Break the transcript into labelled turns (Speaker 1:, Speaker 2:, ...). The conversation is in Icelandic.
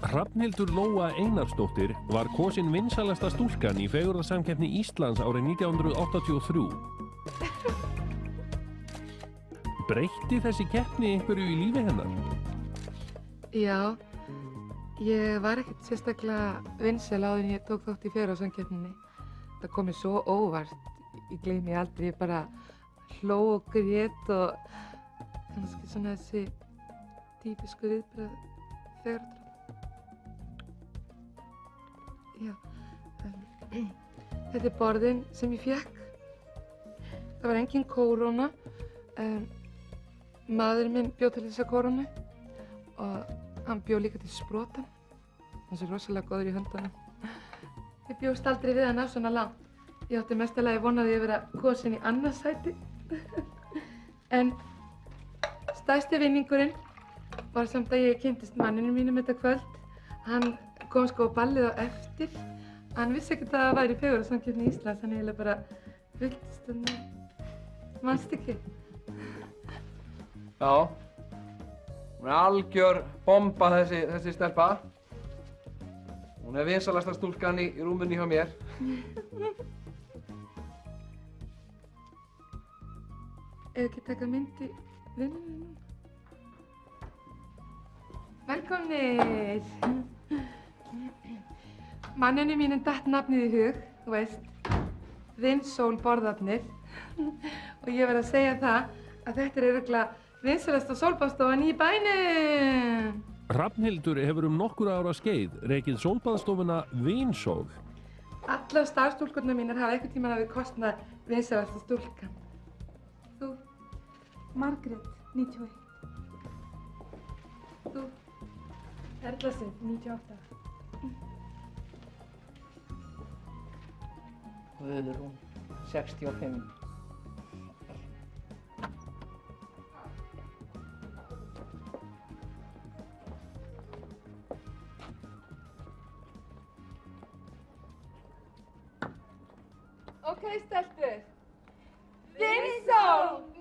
Speaker 1: Hrafnhildur Lóa Einarsdóttir var kosin vinsælasta stúlkan í fegurðarsamkeppni Íslands árið 1983. Breytti þessi keppni einhverju í lífi hennar?
Speaker 2: Já, ég var ekkert sérstaklega vinsæl áður en ég tók þátt í fegurðarsamkeppninni. Það kom mér svo óvart, ég gleymi aldrei, ég bara hló og grét og kannski svona þessi típisku viðbrögð fegurðardrottningar. Já, þetta er borðin sem ég fékk. Það var engin kóróna. Maðurinn minn bjó til þessa kórónu og hann bjó líka til sprotann. Hann er svo rosalega góður í höndunum. Ég bjóst aldrei við að ná svona langt. Ég átti mestalagi von á því að vera kosin í annað sæti. En stærsti vinningurinn var samt að ég kynntist manninum mínum þetta kvöld. Hann kom sko á ballið á eftir. Hann vissi ekkert að það væri fegurðarsamkeppni Íslands, hann eiginlega bara fylgdist og manst ekki.
Speaker 3: Já, hún er algjör bomba þessi stelpa. Hún er vinsælasta stúlkan í rúminu hjá mér.
Speaker 2: Ef ekki taka myndi vinnunum. Velkomnir! Manninu mínum datt nafnið í hug, þú veist, Vinsól borðarnir. Og ég verð að segja það að þetta er örugglega vinsælasta sólbaðstofan í bænum.
Speaker 1: Hrafnhildur hefur nokkur ára skeið rekið sólbaðstofuna Vinsól.
Speaker 2: Allar starfsstúlkurnar mínar hafa einhvern tímann við kostnað vinsælasta stúlkan. Þú?
Speaker 4: Margrét, 91.
Speaker 2: Þú?
Speaker 4: Erla Sif, 98.
Speaker 5: Guðrún, 65.
Speaker 2: Ok, stelpur. Vinsól!